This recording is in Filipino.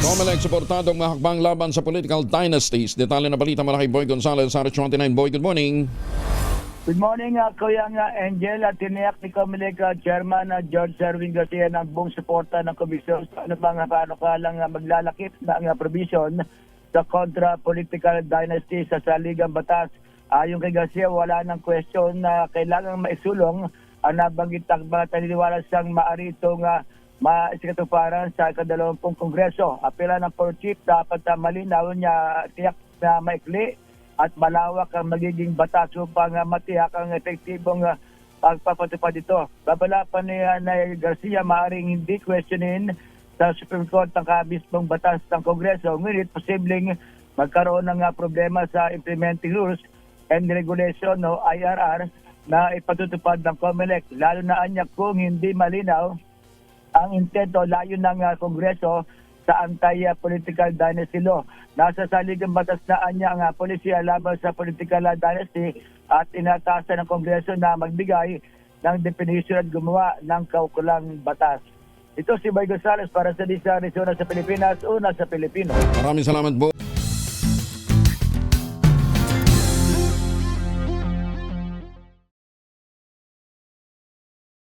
COMELEC suportadong mahakbang laban sa political dynasties. Detalye na balita mula kay Boy Gonzalez, RH29. Boy, good morning. Good morning, Kuya Angel at tiniyak ni COMELEC Chairman George Erwin Garcia ng buong suporta ng komisyon sa ano bang panukalang maglalakip ng provision sa kontra-political dynasty sa saligang batas. Ayon kay Garcia, wala ng question na kailangang maisulong ang nabanggit takbang at naniniwala siyang maaari itong maisikatuparan sa ika-20 Kongreso. Apela ng Port Chief, dapat malinaw niya tiyak na maikli at malawak ang magiging batas upang matiyak ang epektibong pagpapatupad ito. Babala pa ni Garcia, maaaring hindi questionin sa Supreme Court ang kabismong batas ng Kongreso, ngunit posibleng magkaroon ng problema sa implementing rules and regulation o IRR na ipatutupad ng COMELEC, lalo na anya kung hindi malinaw ang intento layo ng Kongreso sa anti-political dynasty law. Nasa saligang batas na anya ang polisiya laban sa political dynasty at inatasan ng Kongreso na magbigay ng definition at gumawa ng kaukulang batas. Ito si Boy Gonzalez para sa Disa Arizona sa Pilipinas, una sa Pilipino. Maraming salamat, Boy.